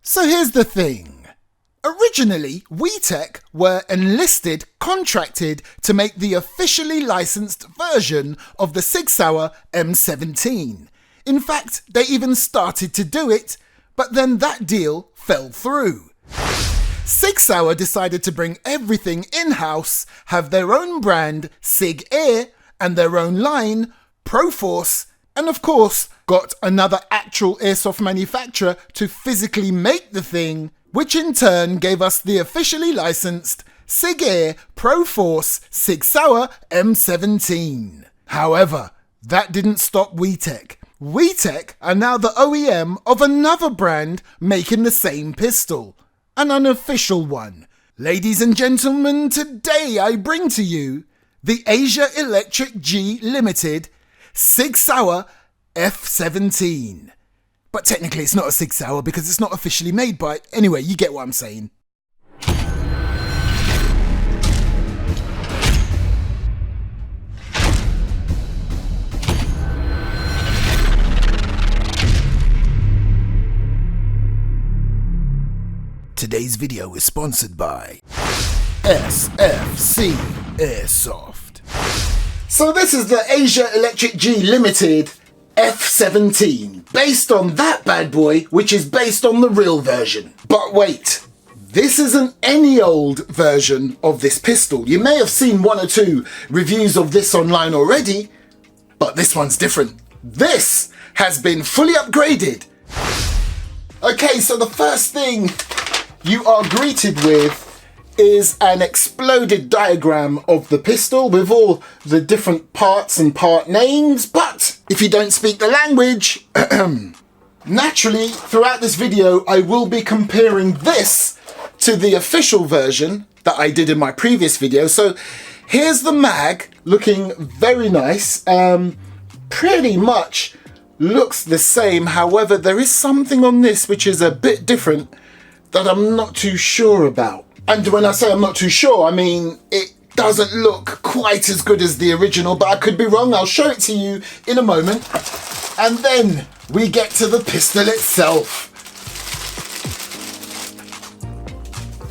So here's the thing. Originally, WeTech were enlisted, contracted to make the officially licensed version of the Sig Sauer M17. In fact, they even started to do it, but then that deal fell through. Sig Sauer decided to bring everything in-house, have their own brand, Sig Air, and their own line, Proforce, and of course, got another actual airsoft manufacturer to physically make the thing, which in turn gave us the officially licensed Sig Air Proforce Sig Sauer M17. However, that didn't stop WeTech. WeTech are now the OEM of another brand making the same pistol, an unofficial one. Ladies and gentlemen, today I bring to you the Asia Electric G Limited Sig Sauer F17. But technically it's not a Sig Sauer because it's not officially made by... Anyway, you get what I'm saying. Today's video is sponsored by SFC AIRSOFT. So this is the Asia Electric G Limited F17, based on that bad boy, which is based on the real version. But wait, this isn't any old version of this pistol. You may have seen one or two reviews of this online already, but this one's different. This has been fully upgraded. Okay, so the first thing you are greeted with is an exploded diagram of the pistol with all the different parts and part names, but if you don't speak the language, naturally throughout this video I will be comparing this to the official version that I did in my previous video. So here's the mag, looking very nice, pretty much looks the same. However, there is something on this which is a bit different that I'm not too sure about. And when I say I'm not too sure, I mean it doesn't look quite as good as the original, but I could be wrong. I'll show it to you in a moment. And then we get to the pistol itself.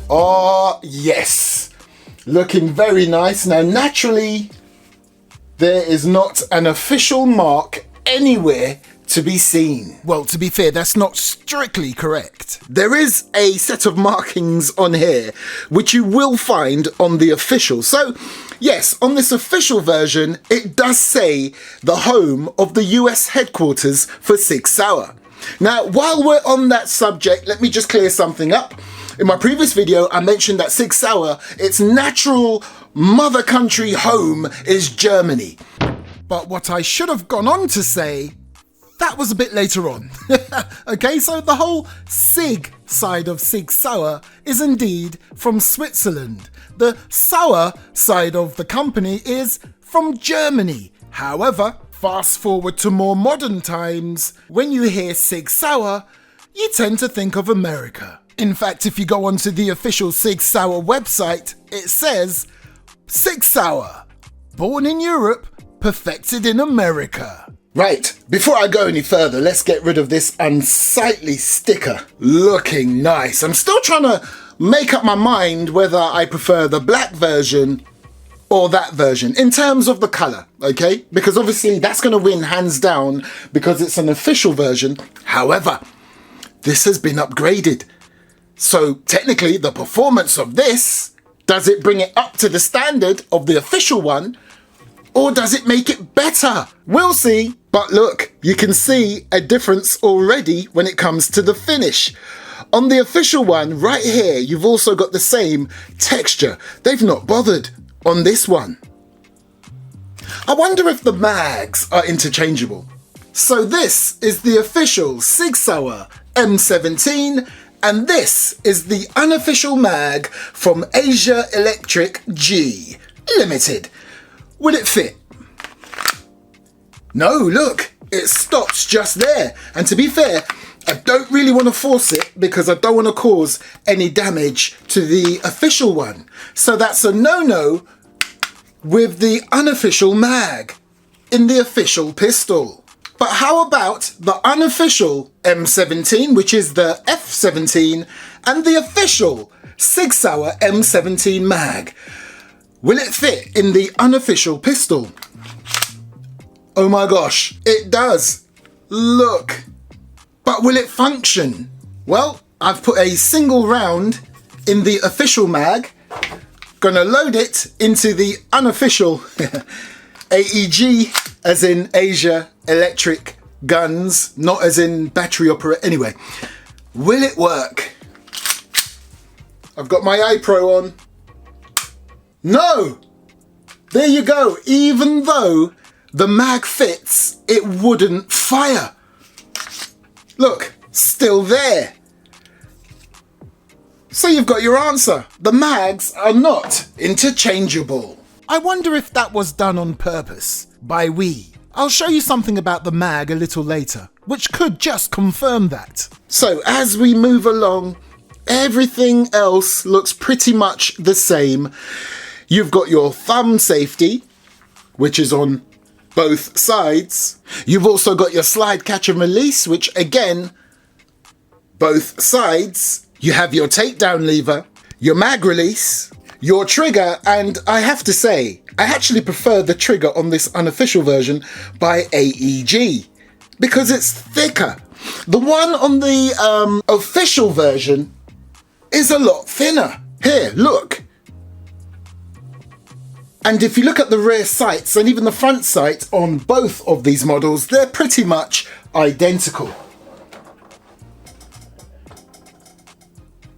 Oh yes, looking very nice. Now naturally, there is not an official mark anywhere to be seen. Well, to be fair, that's not strictly correct. There is a set of markings on here, which you will find on the official. So, yes, on this official version, it does say the home of the US headquarters for Sig Sauer. Now, while we're on that subject, let me just clear something up. In my previous video, I mentioned that Sig Sauer, its natural mother country home is Germany. But what I should have gone on to say, that was a bit later on. Okay, so the whole Sig side of Sig Sauer is indeed from Switzerland. The Sauer side of the company is from Germany. However, fast forward to more modern times, when you hear Sig Sauer, you tend to think of America. In fact, if you go onto the official Sig Sauer website, it says, Sig Sauer, born in Europe, perfected in America. Right, before I go any further, let's get rid of this unsightly sticker. Looking nice. I'm still trying to make up my mind whether I prefer the black version or that version in terms of the colour, okay? Because obviously that's going to win hands down because it's an official version. However, this has been upgraded. So technically the performance of this, does it bring it up to the standard of the official one? Or does it make it better? We'll see. But look, you can see a difference already when it comes to the finish. On the official one, right here, you've also got the same texture. They've not bothered on this one. I wonder if the mags are interchangeable. So this is the official Sig Sauer M17, and this is the unofficial mag from Asia Electric G Limited. Will it fit? No, look, it stops just there. And to be fair, I don't really want to force it because I don't want to cause any damage to the official one. So that's a no-no with the unofficial mag in the official pistol. But how about the unofficial M17, which is the F17, and the official Sig Sauer M17 mag? Will it fit in the unofficial pistol? Oh my gosh, it does. Look. But will it function? Well, I've put a single round in the official mag. Gonna load it into the unofficial AEG, as in Asia Electric Guns, not as in battery operated. Anyway, will it work? I've got my iPro on. No! There you go. Even though the mag fits, it wouldn't fire. Look, still there. So you've got your answer. The mags are not interchangeable. I wonder if that was done on purpose by we. I'll show you something about the mag a little later, which could just confirm that. So as we move along, everything else looks pretty much the same. You've got your thumb safety, which is on both sides. You've also got your slide catch and release, which again, both sides. You have your takedown lever, your mag release, your trigger, and I have to say, I actually prefer the trigger on this unofficial version by AEG because it's thicker. The one on the official version is a lot thinner. Here, look. And if you look at the rear sights and even the front sight on both of these models, they're pretty much identical.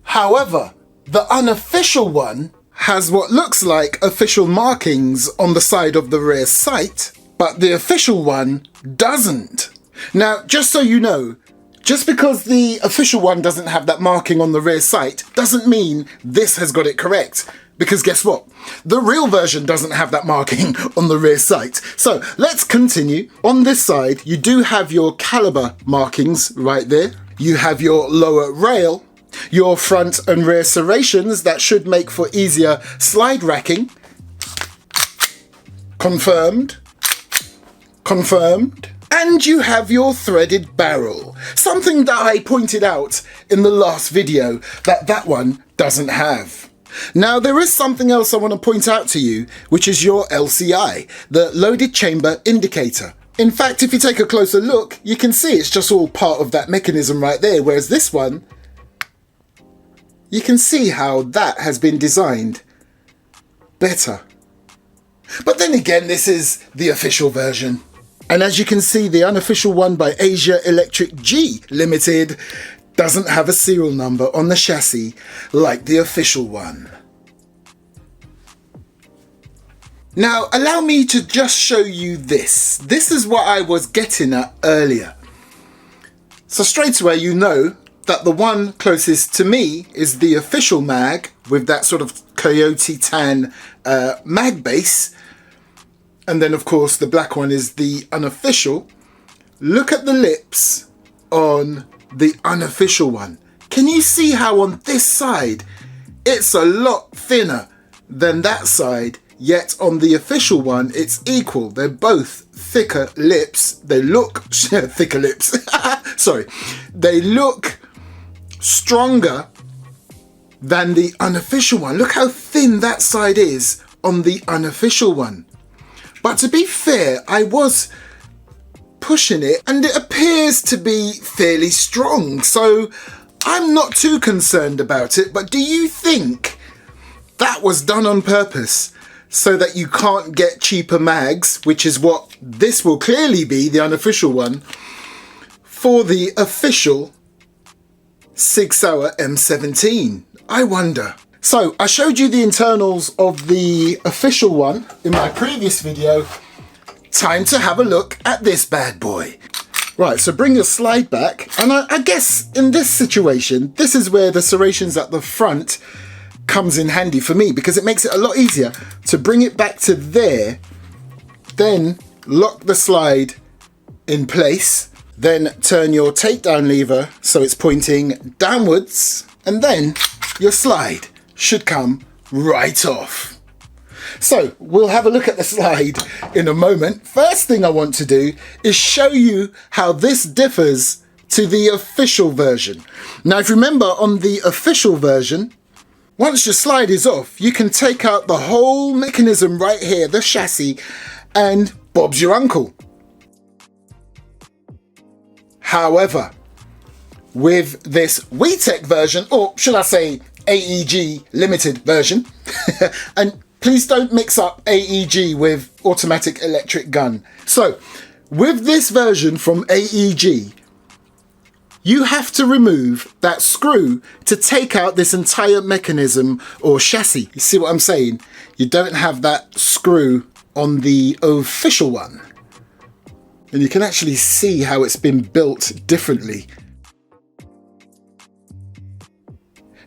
However, the unofficial one has what looks like official markings on the side of the rear sight, but the official one doesn't. Now, just so you know, just because the official one doesn't have that marking on the rear sight doesn't mean this has got it correct. Because guess what? The real version doesn't have that marking on the rear sight. So let's continue. On this side, you do have your caliber markings right there. You have your lower rail, your front and rear serrations that should make for easier slide racking. Confirmed. Confirmed. And you have your threaded barrel. Something that I pointed out in the last video that one doesn't have. Now there is something else I want to point out to you, which is your LCI, the loaded chamber indicator. In fact, if you take a closer look, you can see it's just all part of that mechanism right there, whereas this one, you can see how that has been designed better. But then again, this is the official version. And as you can see, the unofficial one by Asia Electric G Limited doesn't have a serial number on the chassis like the official one. Now, allow me to just show you this. This is what I was getting at earlier. So straight away, you know that the one closest to me is the official mag with that sort of coyote tan mag base. And then of course the black one is the unofficial. Look at the lips on the unofficial one. Can you see how on this side it's a lot thinner than that side, yet on the official one it's equal? They're both thicker lips. They look thicker lips. Sorry. They look stronger than the unofficial one. Look how thin that side is on the unofficial one. But to be fair, I was pushing it and it appears to be fairly strong, so I'm not too concerned about it. But do you think that was done on purpose so that you can't get cheaper mags, which is what this will clearly be, the unofficial one, for the official Sig Sauer M17? I wonder. So I showed you the internals of the official one in my previous video. Time to have a look at this bad boy. Right, so bring your slide back. And I guess in this situation, this is where the serrations at the front comes in handy for me, because it makes it a lot easier to bring it back to there, then lock the slide in place, then turn your takedown lever so it's pointing downwards, and then your slide should come right off. So we'll have a look at the slide in a moment. First thing I want to do is show you how this differs to the official version. Now, if you remember, on the official version, once your slide is off, you can take out the whole mechanism right here, the chassis, and Bob's your uncle. However, with this WeTech version, or should I say AEG limited version, and please don't mix up AEG with automatic electric gun. So with this version from AEG, you have to remove that screw to take out this entire mechanism or chassis. You see what I'm saying? You don't have that screw on the official one. And you can actually see how it's been built differently.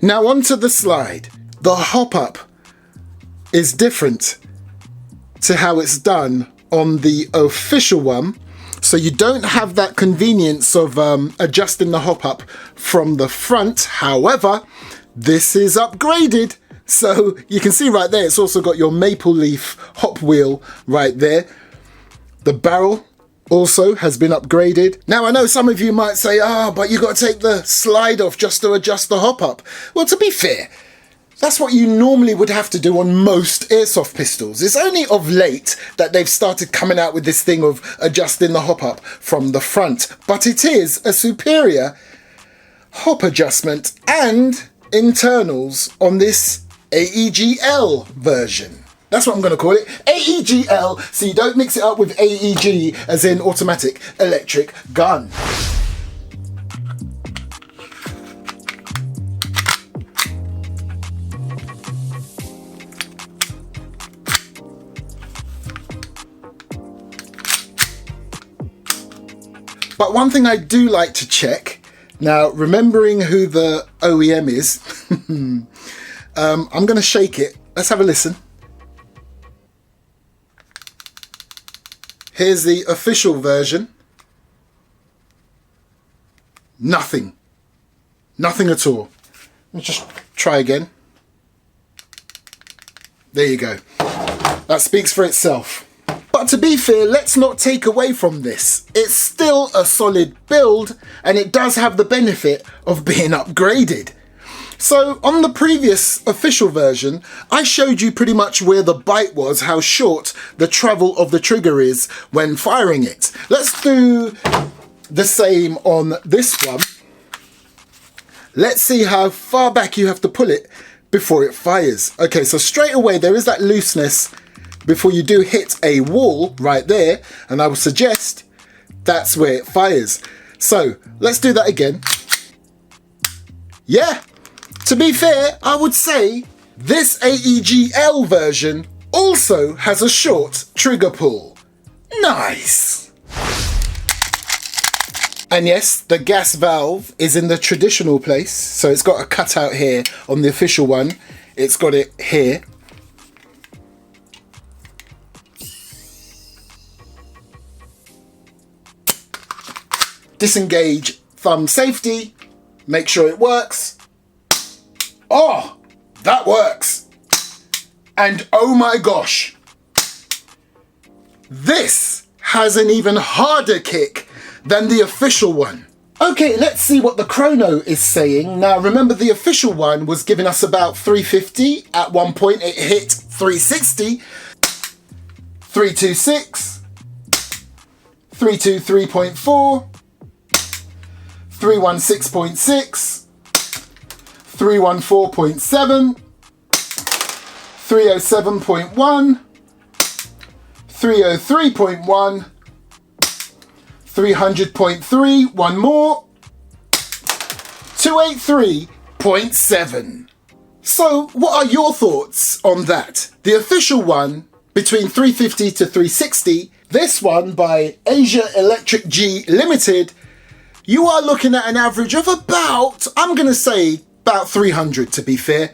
Now onto the slide. The hop up is different to how it's done on the official one. So you don't have that convenience of adjusting the hop up from the front. However, this is upgraded. So you can see right there, it's also got your Maple Leaf hop wheel right there. The barrel also has been upgraded. Now I know some of you might say, but you got to take the slide off just to adjust the hop up. Well, to be fair, that's what you normally would have to do on most airsoft pistols. It's only of late that they've started coming out with this thing of adjusting the hop up from the front. But it is a superior hop adjustment and internals on this AEGL version. That's what I'm going to call it, AEGL, so you don't mix it up with AEG as in automatic electric gun. But one thing I do like to check, now remembering who the OEM is, I'm going to shake it. Let's have a listen. Here's the official version. Nothing. Nothing at all. Let's just try again. There you go. That speaks for itself. But to be fair, let's not take away from this. It's still a solid build and it does have the benefit of being upgraded. So on the previous official version, I showed you pretty much where the bite was, how short the travel of the trigger is when firing it. Let's do the same on this one. Let's see how far back you have to pull it before it fires. Okay, so straight away there is that looseness before you do hit a wall right there, and I would suggest that's where it fires. So let's do that again. Yeah, to be fair, I would say this AEGL version also has a short trigger pull. Nice. And yes, the gas valve is in the traditional place, so it's got a cutout here. On the official one, it's got it here. Disengage thumb safety, make sure it works. Oh, that works. And oh my gosh, this has an even harder kick than the official one. Okay, let's see what the chrono is saying. Now remember, the official one was giving us about 350. At one point it hit 360, 326, 323.4, 316.6, 314.7, 307.1, 303.1, 300.3, one more, 283.7. So what are your thoughts on that? The official one between 350 to 360, this one by Asia Electric G Limited, you are looking at an average of about, I'm going to say about 300 to be fair.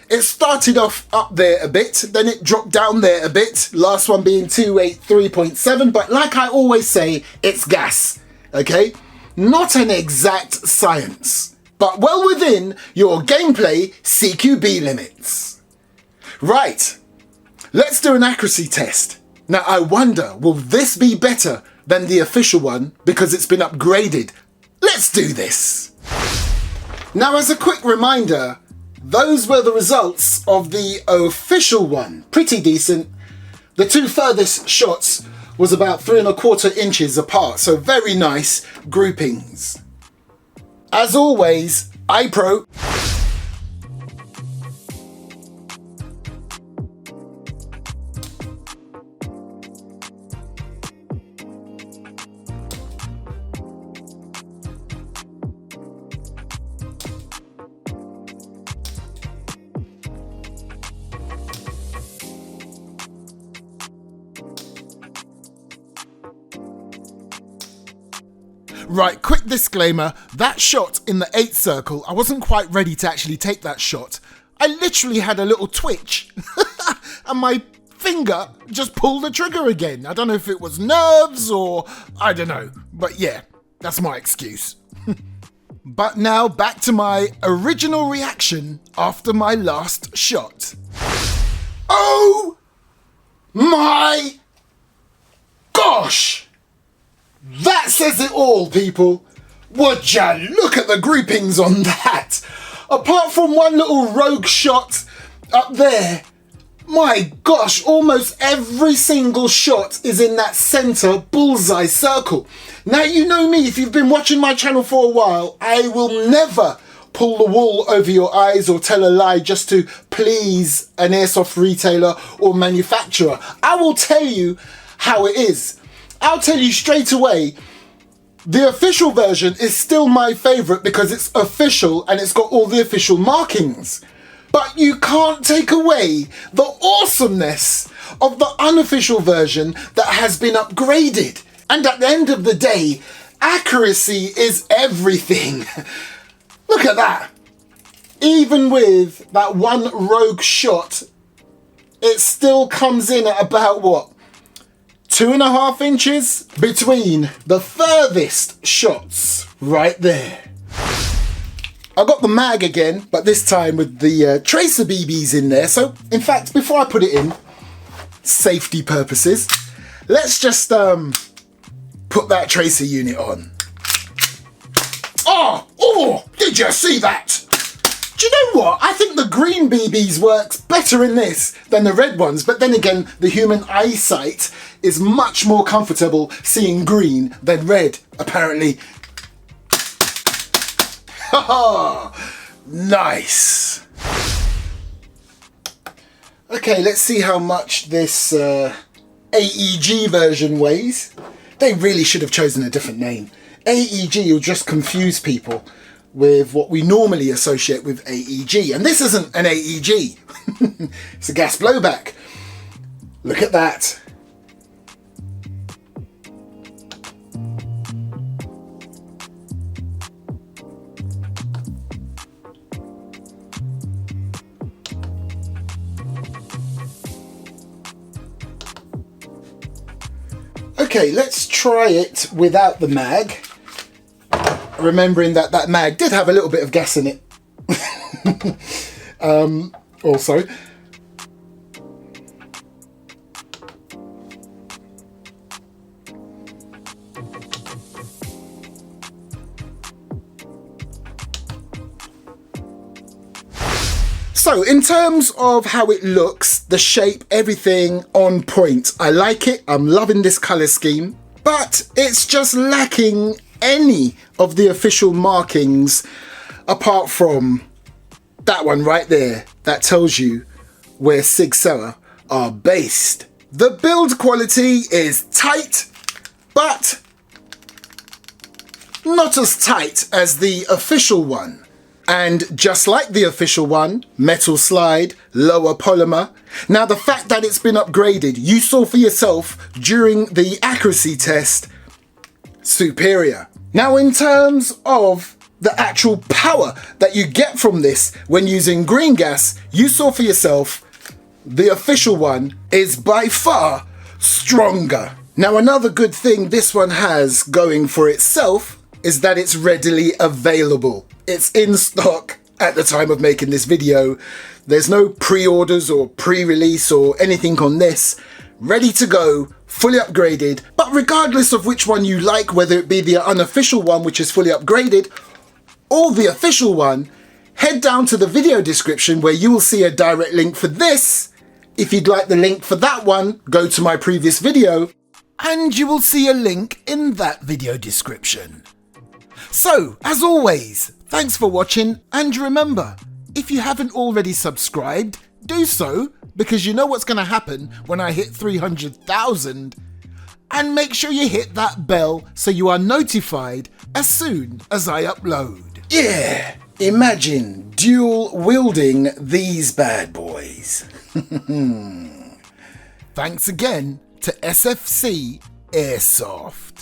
It started off up there a bit, then it dropped down there a bit, last one being 283.7, but like I always say, it's gas, okay? Not an exact science, but well within your gameplay CQB limits. Right, Let's do an accuracy test. Now I wonder, will this be better than the official one because it's been upgraded? Let's do this. Now as a quick reminder, those were the results of the official one. Pretty decent. The two furthest shots was about 3¼ inches apart, so very nice groupings. As always, iPro. Right, quick disclaimer, that shot in the 8 circle, I wasn't quite ready to actually take that shot. I literally had a little twitch and my finger just pulled the trigger again. I don't know if it was nerves or I don't know, but yeah, that's my excuse. But now back to my original reaction after my last shot. Oh my gosh! That says it all, people. Would ya look at the groupings on that? Apart from one little rogue shot up there, my gosh, almost every single shot is in that center bullseye circle. Now you know me, if you've been watching my channel for a while, I will never pull the wool over your eyes or tell a lie just to please an airsoft retailer or manufacturer. I will tell you how it is. I'll tell you straight away, the official version is still my favorite because it's official and it's got all the official markings. But you can't take away the awesomeness of the unofficial version that has been upgraded. And at the end of the day, accuracy is everything. Look at that. Even with that one rogue shot, it still comes in at about what? 2½ inches between the furthest shots right there. I got the mag again, but this time with the tracer BBs in there. So in fact, before I put it in, safety purposes, let's just put that tracer unit on. Oh, did you see that? Do you know what? I think the green BBs works better in this than the red ones, but then again, the human eyesight is much more comfortable seeing green than red, apparently. Haha! Nice! Okay, let's see how much this AEG version weighs. They really should have chosen a different name. AEG will just confuse people with what we normally associate with AEG. And this isn't an AEG. It's a gas blowback. Look at that. Okay, let's try it without the mag. Remembering that that mag did have a little bit of gas in it. Also. So in terms of how it looks, the shape, everything on point. I like it. I'm loving this color scheme, but it's just lacking any of the official markings apart from that one right there that tells you where Sig Sauer are based. The build quality is tight, but not as tight as the official one. And just like the official one, metal slide, lower polymer. Now the fact that it's been upgraded, you saw for yourself during the accuracy test, superior. Now in terms of the actual power that you get from this when using green gas, you saw for yourself, the official one is by far stronger. Now another good thing this one has going for itself is that it's readily available. It's in stock at the time of making this video. There's no pre-orders or pre-release or anything on this. Ready to go, fully upgraded. But regardless of which one you like, whether it be the unofficial one, which is fully upgraded, or the official one, head down to the video description where you will see a direct link for this. If you'd like the link for that one, go to my previous video, and you will see a link in that video description. So, as always, thanks for watching, and remember, if you haven't already subscribed, do so, because you know what's going to happen when I hit 300,000. And make sure you hit that bell so you are notified as soon as I upload. Yeah, imagine dual wielding these bad boys. Thanks again to SFC AIRSOFT.